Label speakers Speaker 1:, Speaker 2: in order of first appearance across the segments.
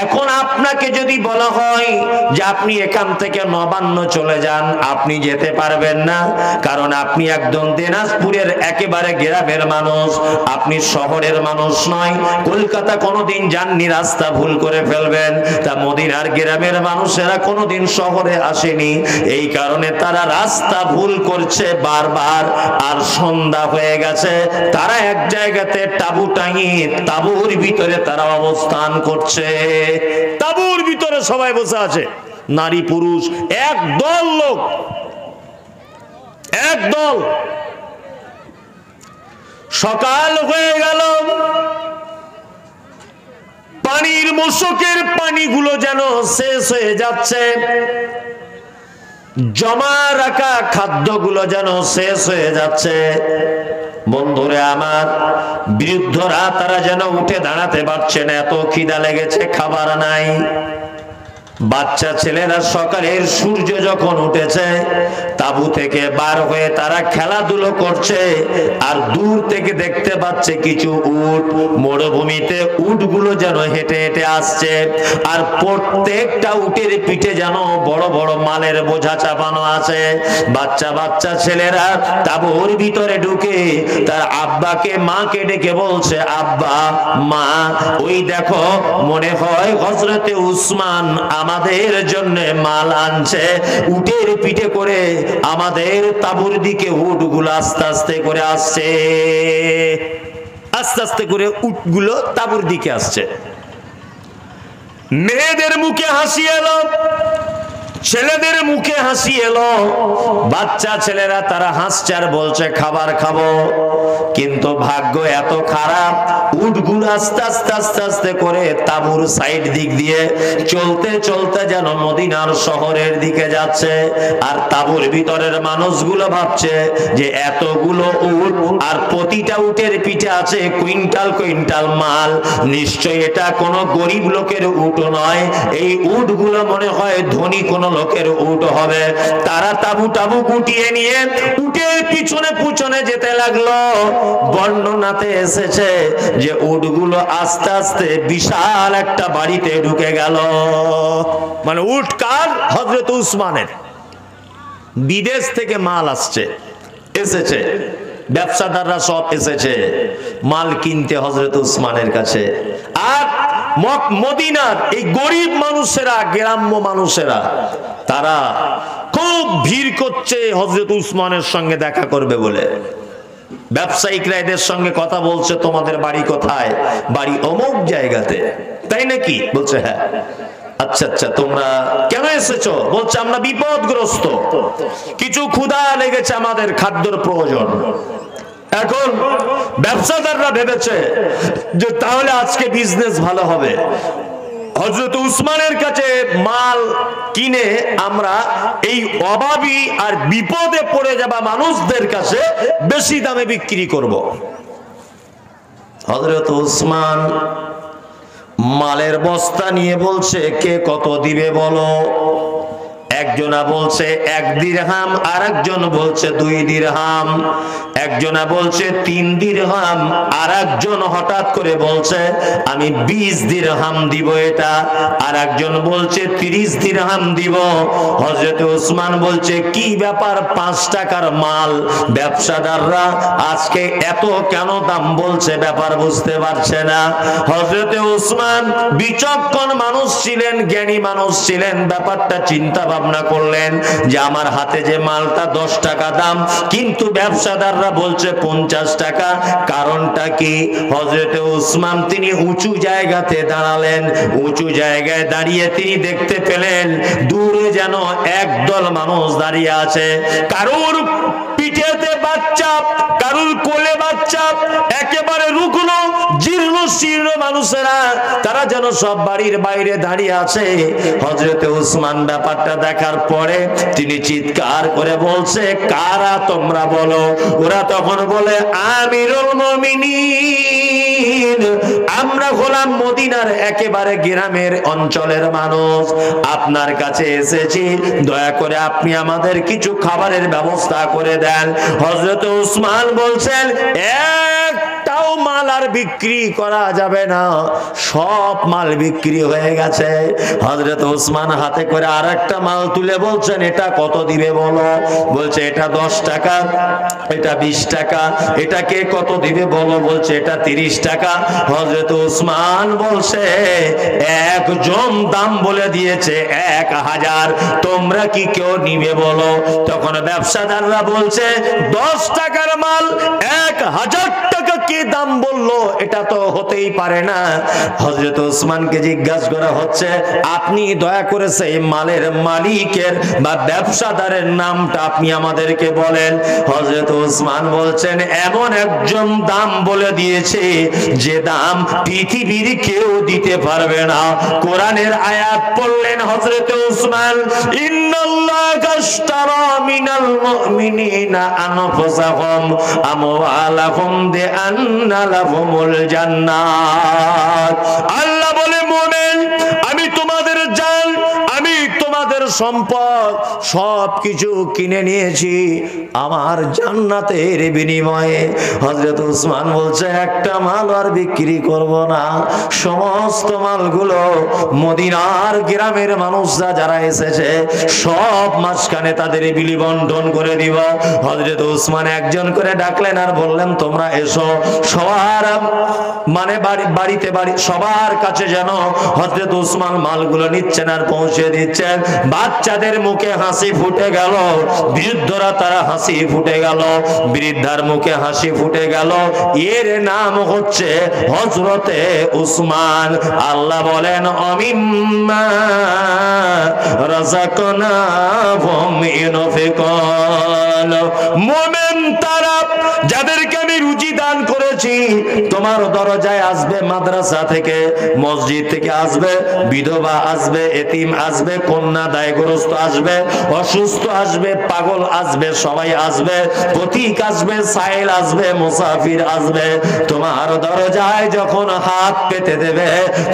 Speaker 1: এখন আপনাকে যদি বলা হয় যে আপনি এখান থেকে নবান্ন চলে যান, আপনি যেতে পারবেন না, কারণ আপনি একদম দিনাজপুরের একেবারে গ্রামের মানুষ, আপনি শহরের মানুষ নয়। কলকাতা কোনোদিন যাননি, রাস্তা ভুল করে ফেলবেন। তা মদিনার গ্রামের মানুষেরা কোনোদিন শহরে আসেনি, এই কারণে তারা রাস্তা ভুল করছে বারবার। আর সন্ধ্যা হয়ে গেছে, তারা এক জায়গাতে তাঁবু টাঙিয়ে তাঁবুর ভিতরে তারা অবস্থান করছে। তাঁবুর ভিতরে সবাই বসে আছে, নারী পুরুষ এক দল লোক, এক দল। সকাল হয়ে গেল, পানির মশকের পানিগুলো যেন শেষ হয়ে যাচ্ছে, জমা রাখা খাদ্যগুলো যেন শেষ হয়ে যাচ্ছে। বন্ধুরে আমার, বৃদ্ধরা তারা যেন উঠে দাঁড়াতে পারছে না, এত খিদা লেগেছে, খাবার নাই। বাচ্চা ছেলেরা সকালের সূর্য যখন উঠেছে, তাঁবু থেকে বার হয়ে তারা খেলাধুলো করছে। আর দূর থেকে দেখতে পাচ্ছে কিছু উট, মরুভূমিতে উটগুলো যেন হেঁটে হেঁটে আসছে। আর প্রত্যেকটা উটের পিঠে যেন বড় বড় মালের বোঝা চাপানো আছে। বাচ্চা বাচ্চা ছেলেরা তাঁবুর ভিতরে ঢুকে তার আব্বাকে মাকে ডেকে বলছে, আব্বা, মা, ওই দেখো, মনে হয় হযরতে উসমান আমাদের জন্য মাল আনছে। উটের পিঠে করে আমাদের তাঁবুর দিকে উটগুলো আস্তে আস্তে করে আসছে, আস্তে আস্তে করে উটগুলো তাঁবুর দিকে আসছে। মেয়েদের মুখে হাসি এলো, ছেলেদের মুখে হাসি এলো। বাচ্চা ছেলেরা তারা হাসছে আর বলছে খাবার খাবো। কিন্তু ভাগ্য এত খারাপ, উটগুলো আস্তে আস্তে আস্তে আস্তে করে তাঁবুর সাইড দিক দিয়ে চলতে চলতে যেন মদিনার শহরের দিকে যাচ্ছে। আর তাঁবুর ভিতরের মানুষগুলো ভাবছে যে এতগুলো উট, আর প্রতিটা উটের পিঠে আছে কুইন্টাল কুইন্টাল মাল, নিশ্চয় এটা কোনো গরিব লোকের উট নয়, এই উটগুলো মনে হয় ধনী কোনো লোকের উট হবে। তারা তাঁবু টাবু গুটিয়ে নিয়ে উটের পিছনে পিছনে যেতে লাগলো। বর্ণনাতে এসেছে যে উটগুলো আস্তে আস্তে বিশাল একটা বাড়িতে ঢুকে গেল। মানে উট কার? হযরত উসমানের। বিদেশ থেকে মাল আসছে, এসেছে, ব্যবসাদাররা সব এসেছে মাল কিনতে হযরত উসমানের কাছে। আর মদিনার এই গরিব মানুষেরা, গ্রাম্য মানুষেরা, তারা খুব ভিড় করছে হযরত উসমানের সঙ্গে দেখা করবে বলে। ব্যবসায়িকরা এদের সঙ্গে কথা বলছে, তোমাদের বাড়ি কোথায়? বাড়ি অমুক জায়গাতে। তাই নাকি? বলছে হ্যাঁ। আচ্ছা আচ্ছা, তোমরা কেন এসেছো? বলছে আমরা বিপদগ্রস্ত, কিছু ক্ষুধা লেগেছে, আমাদের খাদ্যের প্রয়োজন। এখন ব্যবসাদাররা ভেবেছে যে তাহলে আজকে বিজনেস ভালো হবে, হযরত উসমানের কাছে মাল কিনে আমরা এই অভাবী আর বিপদে পড়ে যাওয়া মানুষদের কাছে বেশি দামে বিক্রি করব। হযরত উসমান মালের বস্তা নিয়ে বলছে, কে কত দিবে বলো? একজনা বলছে 1 দিরহাম, আর একজন বলছে 2 দিরহাম, একজনা বলছে 3 দিরহাম, আর একজন হঠাৎ করে বলছে আমি 20 দিরহাম দিব এটা, আর একজন বলছে 30 দিরহাম দিব। হযরত উসমান বলছে কি ব্যাপার, 5 টাকার মাল, ব্যবসাদাররা আজকে এত কেন দাম বলছে, ব্যাপার বুঝতে পারছে না। হযরত উসমান বিচক্ষণ মানুষ ছিলেন, জ্ঞানী মানুষ ছিলেন, ব্যাপারটা চিন্তা ভাবনা করলেন যে আমার হাতে যে মালটা 10 টাকা দাম, কিন্তু ব্যবসাদাররা বলছে 50 টাকা, কারণটা কি? হযরত উসমান তিনি উঁচু জায়গাতে দাঁড়ালেন, উঁচু জায়গায় দাঁড়িয়ে তিনি দেখতে পেলেন দূরে যেন একদল মানুষ দাঁড়িয়ে আছে, কারোর পিঠেতে বাচ্চা, কারোর কোলে বাচ্চা, একেবারে রুগ্ন জীর্ণ শীর্ণ মানুষেরা, তারা যেন সব বাড়ির বাইরে দাঁড়িয়ে আছে। হযরত উসমান ব্যাপারটা দেখার পরে তিনি চিৎকার করে বলছে, কারা তোমরা বলো? ওরা তখন বলে, আমিরুল মুমিনিন, আমরা হলাম মদিনার একেবারে গ্রামের অঞ্চলের মানুষ, আপনার কাছে এসেছি, দয়া করে আপনি আমাদের কিছু খাবারের ব্যবস্থা করে দেন। হযরত উসমান বলছেন, একটাও মাল আর বিক্রি করা যাবে না, সব মাল বিক্রি হয়ে গেছে। হযরত ওসমান হাতে করে আরেকটা মাল তুলে বলছেন, এটা কত দিবে বলো? বলছে এটা 10 টাকা, এটা 20 টাকা। এটা কে কত দিবে বলো? বলছে এটা 30 টাকা। হযরত ওসমান বলছে একজন দাম বলে দিয়েছে 1000, তোমরা কি কেউ নিবে বলো? তখন ব্যবসাদাররা বলছে 10 টাকার মাল 1000 টাকা কি দাম বললো? এটা তো হতেই পারে না। হযরত ওসমানকে জিজ্ঞাসা করা হচ্ছে, আপনি দয়া করে সেই মালের মালিকের বা ব্যবসাদারের নামটা আপনি আমাদেরকে বলেন। হযরত ওসমান বলছেন এমন একজন দাম বলে দিয়েছে যে দাম পৃথিবীর কেউ দিতে পারবে না। কোরআনের আয়াত পড়লেন হযরত ওসমান, ইন্নাল্লাহা আশতারা মিনাল মুমিনিনা আনফুসাহুম আমওয়ালাহুম বিআন্না লাহুমুল জান্নাত। আল্লাহ বলে, মুমিন, আমি তোমাদের জান, আমি তোমাদের সম্পদ সবকিছু কিনে নিয়েছি আমার জান্নাতের বিনিময়ে। হযরত ওসমান বলছে একটা মাল আর বিক্রি করব না, সমস্ত মালগুলো মদিনার গ্রামের মানুষরা যারা এসেছে সব মাঝখানে তাদের বিলি বন্টন করে দিব। হযরত ওসমান একজন করে ডাকলেন আর বললেন, তোমরা এসো। সবার মানে বাড়িতে সবার কাছে যেন হযরত ওসমান মালগুলো নিচ্ছেন আর পৌঁছে দিচ্ছেন। বাচ্চাদের মুখে হাসি ফুটে গেল, বৃদ্ধরা তারা হাসি ফুটে গেল, বৃদ্ধার মুখে হাসি ফুটে গেল। এর নাম হচ্ছে হযরতে ওসমান। আল্লাহ বলেন, অমিম্মা রাযাকনাহুম ইউনফিকুন। মুমিন তারা যাদেরকে আমি রুজি দান করেছি, তোমার দরজায় আসবে মাদ্রাসা থেকে, মসজিদ থেকে আসবে, বিধবা আসবে, এতিম আসবে, কন্যা দায়গ্রস্ত আসবে, অসুস্থ আসবে, পাগল আসবে, সবাই আসবে, পথিক আসবে, সাইল আসবে, মুসাফির আসবে। তোমার দরজায় যখন হাত পেতে দেবে,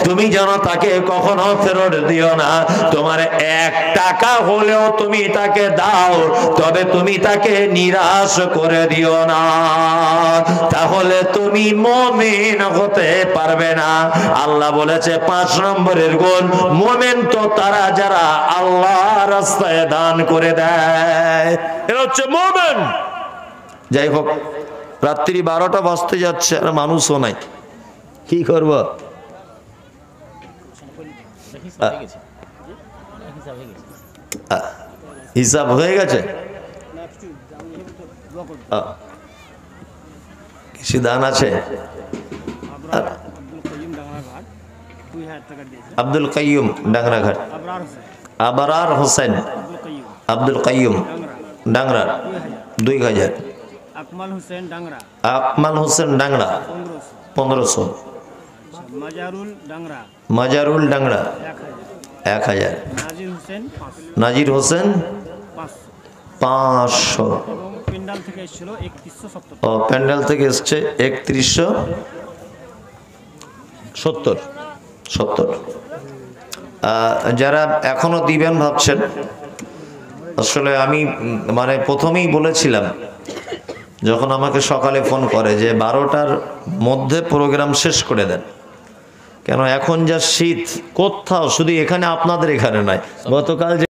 Speaker 1: তুমি যেন তাকে কখনো ফেরত দিও না। তোমার 1 টাকা হলেও তুমি তাকে দাও, তবে তুমি তাকে নিরাশ করে দিও না, তাহলে তুমি মুমিন হতে পারবে না। আল্লাহ বলেছে 5 নম্বরের গুণ, মুমিন তো তারা যারা আল্লাহর রাস্তায় দান করে দেয়, এরা হচ্ছে মুমিন। যাই হোক, রাত্রি 12টা বাজতে যাচ্ছে আর মানুষও নাই, কি করব? হিসাব হয়ে গেছে? কিছু দান আছে? আব্দুল কাইয়ুম ডাংরাঘাট, আবরার হোসেন আব্দুল কাইয়ুম ডাংরা 2000, আকমাল হোসেন ডাংরা 1500, মাজারুল ডাংরা 1000, নাজির হোসেন 500। প্যান্ডেল থেকে এসছে 3170। যারা এখনো দিবেন ভাবছেন, আসলে আমি মানে প্রথমেই বলেছিলাম যখন আমাকে সকালে ফোন করে যে 12টার মধ্যে প্রোগ্রাম শেষ করে দেন, কেন এখন যা শীত কোথাও, শুধু এখানে আপনাদের এখানে নয়, গতকাল